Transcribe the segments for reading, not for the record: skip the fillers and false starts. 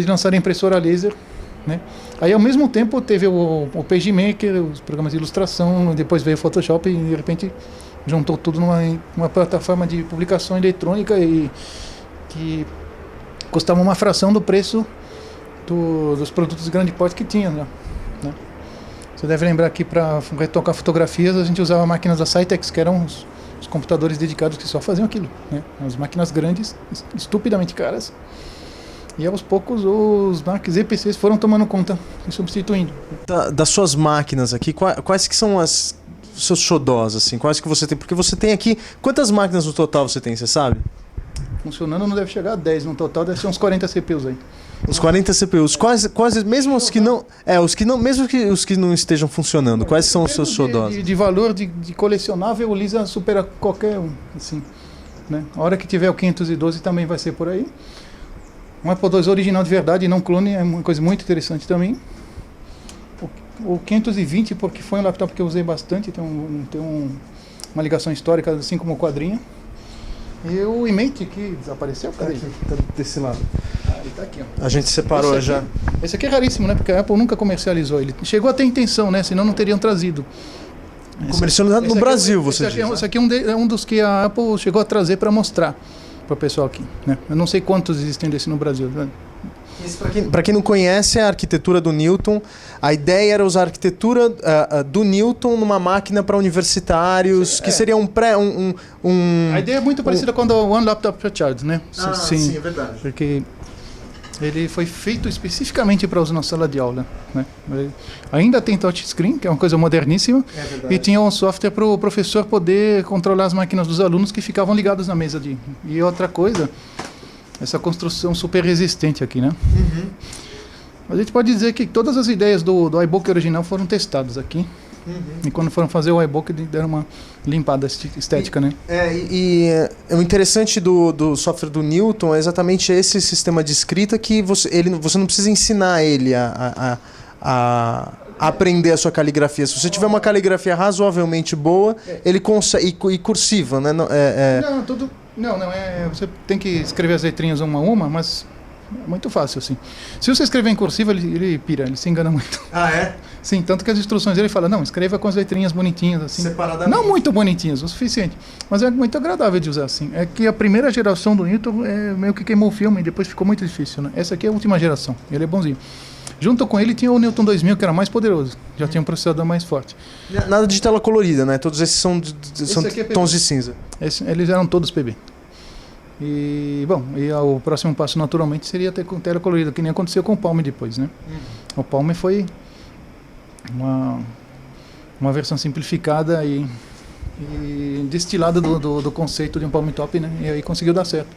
de lançar a impressora laser, né? Aí, ao mesmo tempo, teve o PageMaker, os programas de ilustração, depois veio o Photoshop e, de repente, juntou tudo numa plataforma de publicação eletrônica e que custava uma fração do preço dos produtos de grande porte que tinha, né? Você deve lembrar que para retocar fotografias a gente usava máquinas da Cytex, que eram os computadores dedicados que só faziam aquilo, né? As máquinas grandes, estupidamente caras. E aos poucos os Macs e PCs foram tomando conta e substituindo. Das suas máquinas aqui, quais que são os seus xodós, assim? Quais que você tem? Porque você tem aqui... Quantas máquinas no total você tem, você sabe? Funcionando não deve chegar a 10 no total, deve ser uns 40 CPUs aí. Os 40 CPUs, quase mesmo os que não, mesmo que os que não estejam funcionando, quais são os seus xodós? De valor de colecionável, o Lisa supera qualquer um, assim, né? A hora que tiver o 512 também vai ser por aí. Um Apple II original de verdade, não clone, é uma coisa muito interessante também. O 520, porque foi um laptop que eu usei bastante, tem uma ligação histórica, assim como o quadrinho. E o iMate que desapareceu, cadê? Tá desse lado. Ele tá aqui, ó. A gente separou já. Esse aqui é raríssimo, né? Porque a Apple nunca comercializou ele. Chegou a ter intenção, né? Senão não teriam trazido. Comercializado no Brasil, você diz. Esse aqui é um dos que a Apple chegou a trazer para mostrar para o pessoal aqui, né? Eu não sei quantos existem desse no Brasil, né? Para quem não conhece a arquitetura do Newton, a ideia era usar a arquitetura do Newton numa máquina para universitários, que seria A ideia é muito parecida com o One Laptop per Child, né? Sim, é verdade. Porque ele foi feito especificamente para usar na sala de aula, né? Ainda tem touchscreen, que é uma coisa moderníssima, e tinha um software para o professor poder controlar as máquinas dos alunos que ficavam ligados na mesa de... E outra coisa... Essa construção super resistente aqui, né? Uhum. A gente pode dizer que todas as ideias do iBook original foram testadas aqui. Uhum. E quando foram fazer o iBook, deram uma limpada estética, né? O interessante do software do Newton é exatamente esse sistema de escrita que você não precisa ensinar ele a aprender a sua caligrafia. Se você tiver uma caligrafia razoavelmente boa, ele consegue... E cursiva, né? Você tem que escrever as letrinhas uma a uma, mas é muito fácil, assim. Se você escrever em cursiva, ele pira, ele se engana muito. Ah, é? Sim, tanto que as instruções dele falam, não, escreva com as letrinhas bonitinhas, assim. Separadamente. Não muito bonitinhas, o suficiente. Mas é muito agradável de usar, assim. É que a primeira geração do Newton meio que queimou o filme e depois ficou muito difícil, né? Essa aqui é a última geração, ele é bonzinho. Junto com ele tinha o Newton 2000, que era mais poderoso. Já tinha um processador mais forte. Nada de tela colorida, né? Todos esses são tons de cinza. Eles eram todos PB. E o próximo passo, naturalmente, seria ter tela colorida, que nem aconteceu com o Palm depois, né? O Palm foi uma versão simplificada e destilada do conceito de um Palm Top, né? E aí conseguiu dar certo.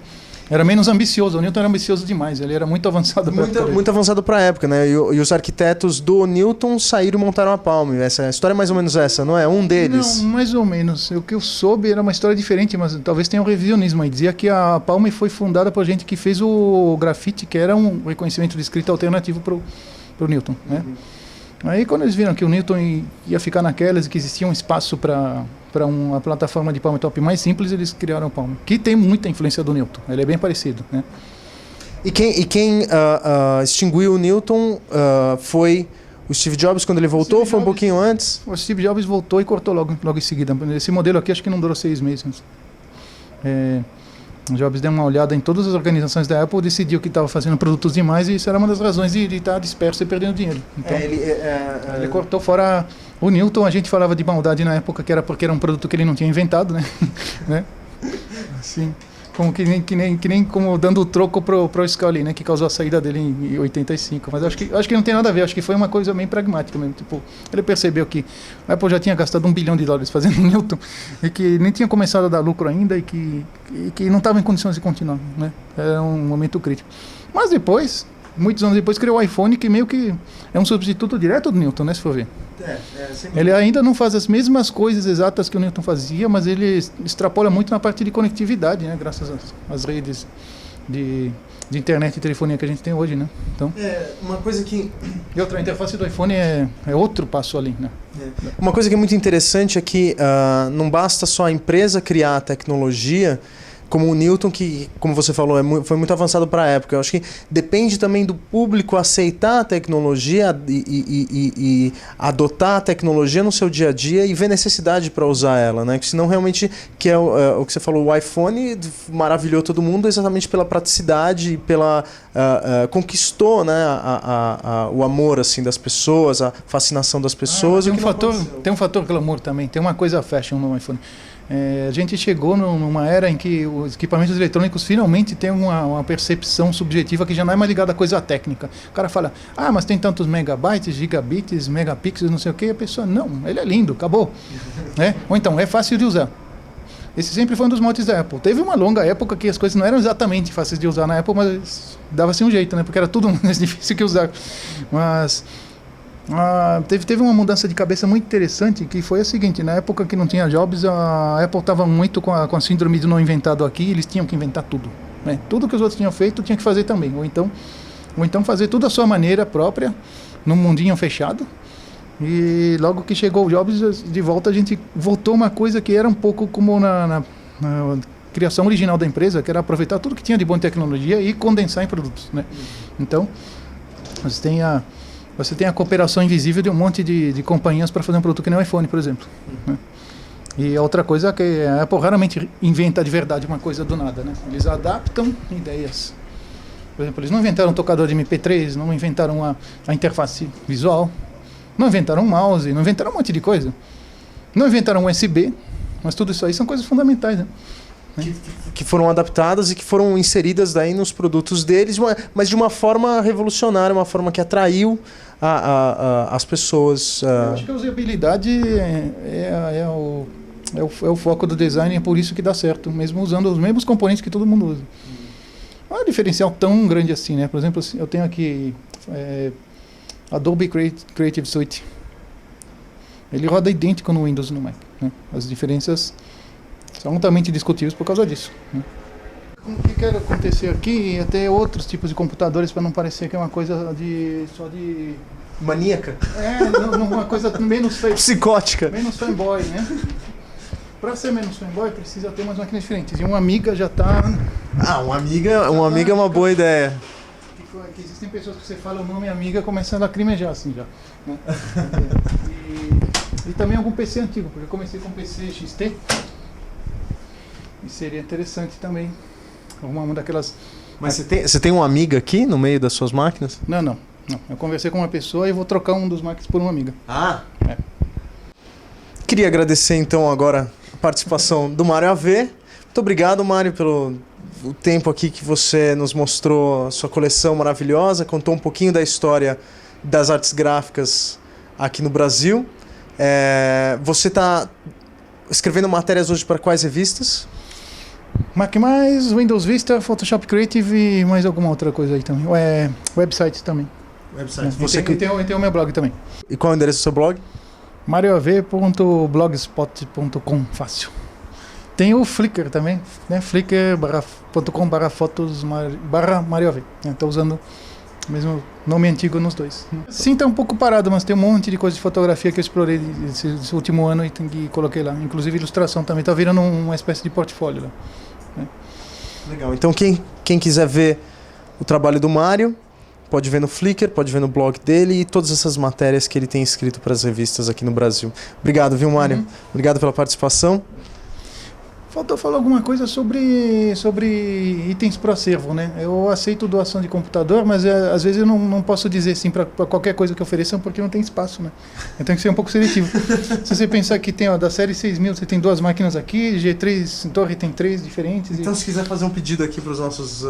Era menos ambicioso, o Newton era ambicioso demais, ele era muito avançado para a época. Muito avançado para a época, né? E os arquitetos do Newton saíram e montaram a Palm. A história é mais ou menos essa, não é? Um deles. Não, mais ou menos. O que eu soube era uma história diferente, mas talvez tenha um revisionismo aí. Dizia que a Palm foi fundada por gente que fez o grafite, que era um reconhecimento de escrita alternativo para o Newton, né? Aí quando eles viram que o Newton ia ficar naquelas e que existia um espaço para uma plataforma de Palm Top mais simples, eles criaram o Palm, que tem muita influência do Newton, ele é bem parecido, né? E quem extinguiu o Newton foi o Steve Jobs quando ele voltou, ou foi um pouquinho antes? O Steve Jobs voltou e cortou logo em seguida. Esse modelo aqui acho que não durou 6 meses. O Jobs deu uma olhada em todas as organizações da Apple, decidiu que estava fazendo produtos demais e isso era uma das razões de estar disperso e perdendo dinheiro. Então, ele cortou fora o Newton. A gente falava de maldade na época que era porque era um produto que ele não tinha inventado, né? Né? Assim, como que nem como dando o troco pro Scully, né? Que causou a saída dele em 85. Mas acho que não tem nada a ver, acho que foi uma coisa bem pragmática mesmo. Tipo, ele percebeu que a Apple já tinha gastado $1 bilhão fazendo Newton e que nem tinha começado a dar lucro ainda e que não estava em condições de continuar, né? Era um momento crítico. Mas depois, muitos anos depois, criou o iPhone, que meio que é um substituto direto do Newton, né? Se for ver. Ele ainda não faz as mesmas coisas exatas que o Newton fazia, mas ele extrapola muito na parte de conectividade, né? Graças às redes de internet e telefonia que a gente tem hoje, né? Então, uma coisa que... E outra, a interface do iPhone é outro passo ali, né? Uma coisa que é muito interessante é que não basta só a empresa criar a tecnologia, como o Newton, que, como você falou, foi muito avançado para a época. Eu acho que depende também do público aceitar a tecnologia e adotar a tecnologia no seu dia a dia e ver necessidade para usar ela, né? Que senão realmente, que é o que você falou, o iPhone maravilhou todo mundo exatamente pela praticidade, conquistou, né, o amor assim das pessoas, a fascinação das pessoas. Tem um fator glamour também, tem uma coisa fashion no iPhone. A gente chegou numa era em que os equipamentos eletrônicos finalmente têm uma percepção subjetiva que já não é mais ligada à coisa técnica. O cara fala, mas tem tantos megabytes, gigabits, megapixels, não sei o que, e a pessoa, não, ele é lindo, acabou. Ou então, é fácil de usar. Esse sempre foi um dos motes da Apple. Teve uma longa época que as coisas não eram exatamente fáceis de usar na Apple, mas dava-se um jeito, né? Porque era tudo mais difícil que usar. Mas teve uma mudança de cabeça muito interessante, que foi a seguinte: na época que não tinha Jobs, a Apple estava muito com a síndrome do não inventado aqui, eles tinham que inventar tudo. Né? Tudo que os outros tinham feito, tinha que fazer também. Ou então fazer tudo à sua maneira própria, num mundinho fechado. E logo que chegou o Jobs, de volta a gente voltou uma coisa que era um pouco como na criação original da empresa, que era aproveitar tudo que tinha de bom em tecnologia e condensar em produtos. Né? Então, você tem a cooperação invisível de um monte de companhias para fazer um produto que nem o iPhone, por exemplo. Né? E a outra coisa é que a Apple raramente inventa de verdade uma coisa do nada. Né? Eles adaptam ideias. Por exemplo, eles não inventaram um tocador de MP3, não inventaram a interface visual, não inventaram um mouse, não inventaram um monte de coisa. Não inventaram um USB, mas tudo isso aí são coisas fundamentais. Né? Que foram adaptadas e que foram inseridas daí nos produtos deles, mas de uma forma revolucionária, uma forma que atraiu as pessoas. Eu acho que a usabilidade é o foco do design, é por isso que dá certo, mesmo usando os mesmos componentes que todo mundo usa. Não é um diferencial tão grande assim, né? Por exemplo, eu tenho aqui Adobe Creative Suite. Ele roda idêntico no Windows e no Mac. Né? As diferenças são altamente discutíveis por causa disso. Né? O que quer acontecer aqui é ter outros tipos de computadores para não parecer que é uma coisa só de... maníaca? Uma coisa menos... psicótica. Menos fanboy, né? Para ser menos fanboy, precisa ter umas máquinas diferentes. E uma Amiga já está... uma Amiga é uma boa ideia. Que existem pessoas que você fala o nome Amiga começando a lacrimejar assim já. Né? E também algum PC antigo, porque eu comecei com PC XT. E seria interessante também uma daquelas... Mas você tem uma Amiga aqui no meio das suas máquinas? Não. Eu conversei com uma pessoa e vou trocar um dos Macs por uma Amiga. Queria agradecer então agora a participação do Mário AV. Muito obrigado, Mário, pelo tempo aqui que você nos mostrou a sua coleção maravilhosa, contou um pouquinho da história das artes gráficas aqui no Brasil. Você está escrevendo matérias hoje para quais revistas? Mac+, Windows Vista, Photoshop Creative e mais alguma outra coisa aí também. Websites também. E tem o meu blog também. E qual é o endereço do seu blog? marioav.blogspot.com, fácil. Tem o Flickr também, né? flickr.com/fotos/marioav. Estou usando o mesmo nome antigo nos dois. Sim, está um pouco parado, mas tem um monte de coisa de fotografia que eu explorei esse último ano e coloquei lá. Inclusive ilustração também, está virando uma espécie de portfólio lá. Né? Legal, então quem quiser ver o trabalho do Mário, pode ver no Flickr, pode ver no blog dele e todas essas matérias que ele tem escrito para as revistas aqui no Brasil. Obrigado, viu, Mário? Obrigado pela participação. Faltou falar alguma coisa sobre itens para acervo, né? Eu aceito doação de computador, mas às vezes eu não posso dizer sim para qualquer coisa que ofereçam porque não tem espaço, né? Eu tenho que ser um pouco seletivo. Se você pensar que tem, da série 6000, você tem 2 máquinas aqui, G3 Torre tem 3 diferentes. Então, se quiser fazer um pedido aqui para os nossos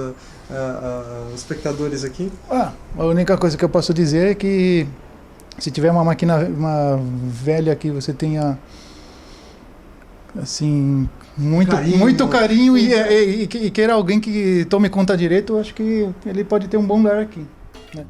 espectadores aqui. A única coisa que eu posso dizer é que se tiver uma máquina velha que você tenha assim muito carinho e queira alguém que tome conta direito, eu acho que ele pode ter um bom lugar aqui, né?